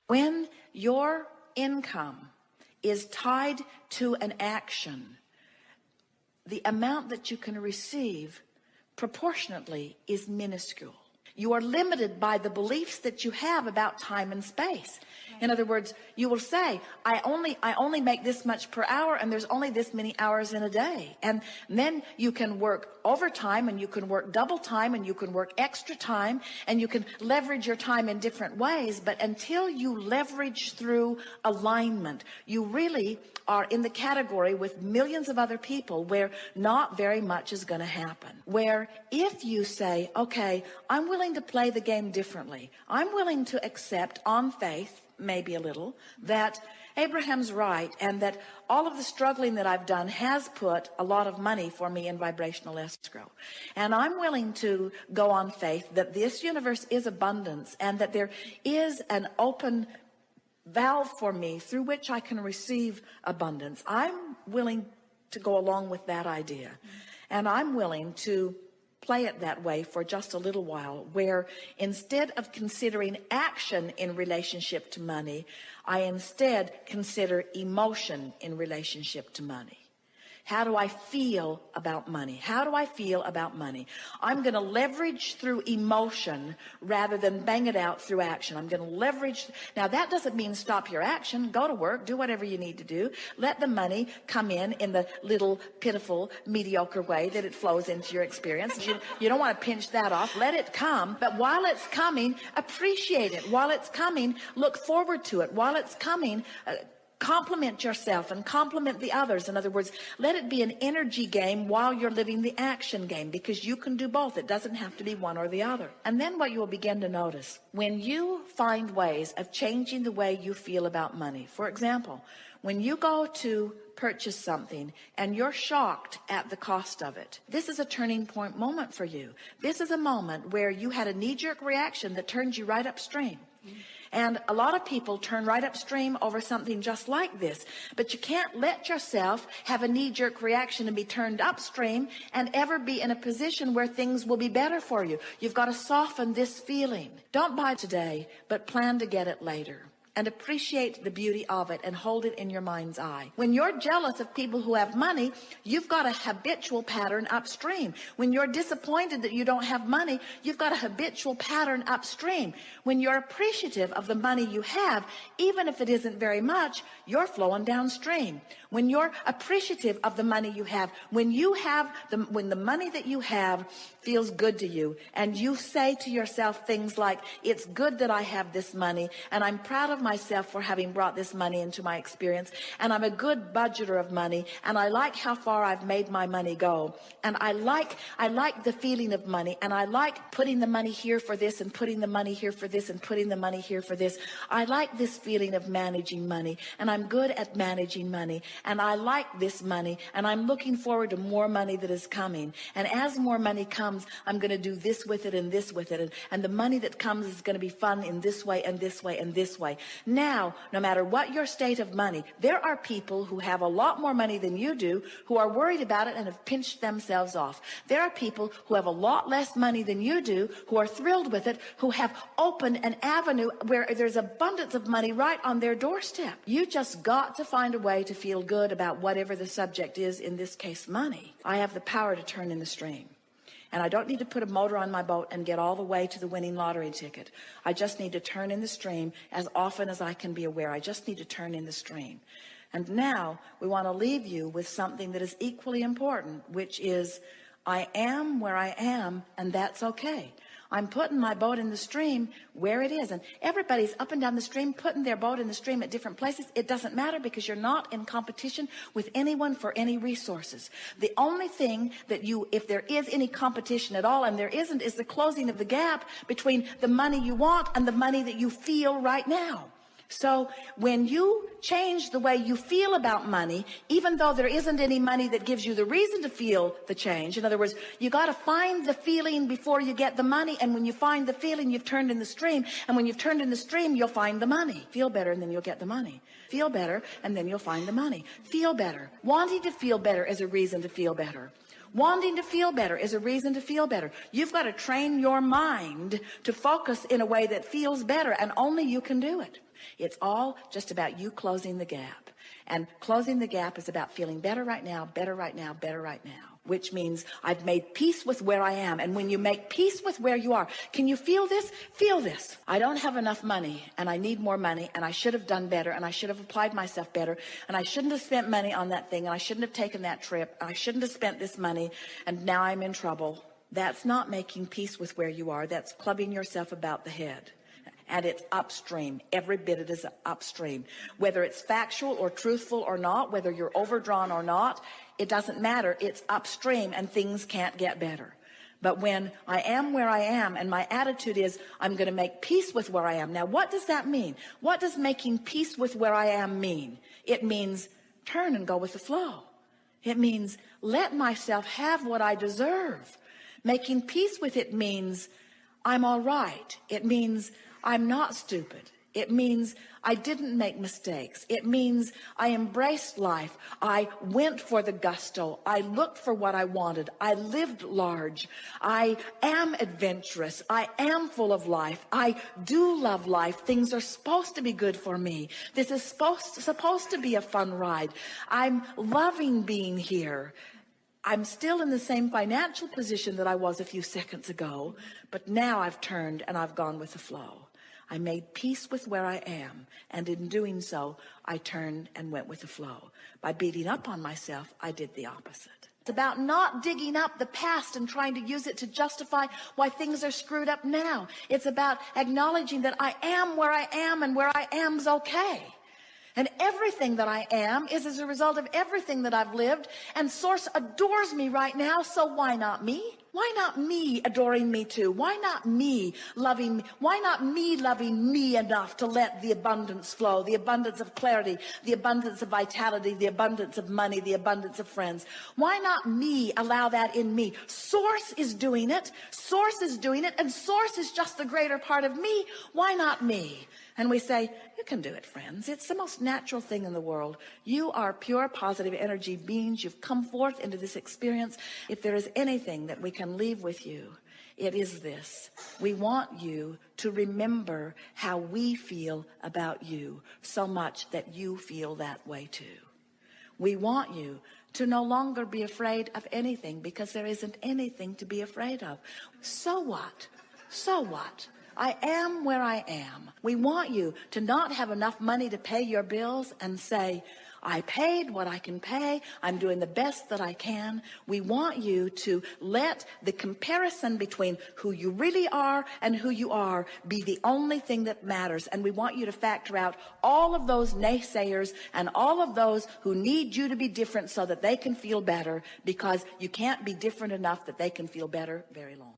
When your income is tied to an action, the amount that you can receive proportionately is minuscule. You are limited by the beliefs that you have about time and space. In other words, you will say, I only make this much per hour, and there's only this many hours in a day. And then you can work overtime, and you can work double time, and you can work extra time, and you can leverage your time in different ways. But until you leverage through alignment, you really are in the category with millions of other people where not very much is going to happen. Where if you say, okay, I'm willing to play the game differently. I'm willing to accept on faith, maybe a little, that Abraham's right, and that all of the struggling that I've done has put a lot of money for me in vibrational escrow. And I'm willing to go on faith that this universe is abundance, and that there is an open valve for me through which I can receive abundance. I'm willing to go along with that idea. And I'm willing to play it that way for just a little while, where instead of considering action in relationship to money, I instead consider emotion in relationship to money. How do I feel about money? How do I feel about money? I'm going to leverage through emotion rather than bang it out through action. I'm going to leverage. Now, that doesn't mean stop your action. Go to work. Do whatever you need to do. Let the money come in the little, pitiful, mediocre way that it flows into your experience. You don't want to pinch that off. Let it come. But while it's coming, appreciate it. While it's coming, look forward to it. While it's coming, compliment yourself and compliment the others. In other words, let it be an energy game while you're living the action game, because you can do both. It doesn't have to be one or the other. And then what you will begin to notice, when you find ways of changing the way you feel about money. For example, when you go to purchase something and you're shocked at the cost of it, this is a turning point moment for you. This is a moment where you had a knee-jerk reaction that turned you right upstream. And a lot of people turn right upstream over something just like this. But you can't let yourself have a knee-jerk reaction and be turned upstream and ever be in a position where things will be better for you. You've got to soften this feeling. Don't buy today, but plan to get it later. And appreciate the beauty of it and hold it in your mind's eye. When you're jealous of people who have money, you've got a habitual pattern upstream. When you're disappointed that you don't have money, you've got a habitual pattern upstream. When you're appreciative of the money you have, even if it isn't very much, you're flowing downstream. When you're appreciative of the money you have, when the money that you have feels good to you, and you say to yourself things like, it's good that I have this money, and I'm proud of myself for having brought this money into my experience, and I'm a good budgeter of money, and I like how far I've made my money go, and I like the feeling of money, and I like putting the money here for this, and putting the money here for this, and putting the money here for this. I like this feeling of managing money, and I'm good at managing money, and I like this money, and I'm looking forward to more money that is coming. And as more money comes, I'm going to do this with it and this with it, and the money that comes is going to be fun in this way and this way and this way. Now, no matter what your state of money, there are people who have a lot more money than you do who are worried about it and have pinched themselves off. There are people who have a lot less money than you do who are thrilled with it, who have opened an avenue where there's abundance of money right on their doorstep. You just got to find a way to feel good about whatever the subject is, in this case, money. I have the power to turn in the stream. And I don't need to put a motor on my boat and get all the way to the winning lottery ticket. I just need to turn in the stream as often as I can be aware. I just need to turn in the stream. And now we want to leave you with something that is equally important, which is, I am where I am, and that's okay. I'm putting my boat in the stream where it is. And everybody's up and down the stream, putting their boat in the stream at different places. It doesn't matter, because you're not in competition with anyone for any resources. The only thing that if there is any competition at all, and there isn't, is the closing of the gap between the money you want and the money that you feel right now. So when you change the way you feel about money, even though there isn't any money that gives you the reason to feel the change, in other words, you got to find the feeling before you get the money. And when you find the feeling, you've turned in the stream. And when you've turned in the stream, you'll find the money. Feel better, and then you'll get the money. Feel better, and then you'll find the money. Feel better. Wanting to feel better is a reason to feel better. Wanting to feel better is a reason to feel better. You've got to train your mind to focus in a way that feels better, and only you can do it. It's all just about you closing the gap. And closing the gap is about feeling better right now, better right now, better right now, which means I've made peace with where I am. And when you make peace with where you are, can you feel this? Feel this. I don't have enough money, and I need more money, and I should have done better, and I should have applied myself better, and I shouldn't have spent money on that thing, and I shouldn't have taken that trip, and I shouldn't have spent this money, and now I'm in trouble. That's not making peace with where you are. That's clubbing yourself about the head. And it's upstream. Every bit it is upstream. Whether it's factual or truthful or not, whether you're overdrawn or not, it doesn't matter. It's upstream, and things can't get better. But when I am where I am, and my attitude is, I'm going to make peace with where I am. Now, what does that mean? What does making peace with where I am mean? It means turn and go with the flow. It means let myself have what I deserve. Making peace with it means I'm all right. It means I'm not stupid. It means I didn't make mistakes. It means I embraced life. I went for the gusto. I looked for what I wanted. I lived large. I am adventurous. I am full of life. I do love life. Things are supposed to be good for me. This is supposed to be a fun ride. I'm loving being here. I'm still in the same financial position that I was a few seconds ago, but now I've turned and I've gone with the flow. I made peace with where I am, and in doing so, I turned and went with the flow. By beating up on myself, I did the opposite. It's about not digging up the past and trying to use it to justify why things are screwed up now. It's about acknowledging that I am where I am, and where I am's okay. And everything that I am is as a result of everything that I've lived, and Source adores me right now, so why not me? Why not me adoring me too? Why not me loving me? Why not me loving me enough to let the abundance flow, the abundance of clarity, the abundance of vitality, the abundance of money, the abundance of friends? Why not me allow that in me? Source is doing it. Source is doing it, and Source is just the greater part of me. Why not me? And we say, you can do it, friends. It's the most natural thing in the world. You are pure positive energy beings. You've come forth into this experience. If there is anything that we can leave with you, it is this. We want you to remember how we feel about you so much that you feel that way too. We want you to no longer be afraid of anything, because there isn't anything to be afraid of. So what? So what? I am where I am. We want you to not have enough money to pay your bills and say, I paid what I can pay. I'm doing the best that I can. We want you to let the comparison between who you really are and who you are be the only thing that matters. And we want you to factor out all of those naysayers and all of those who need you to be different so that they can feel better, because you can't be different enough that they can feel better very long.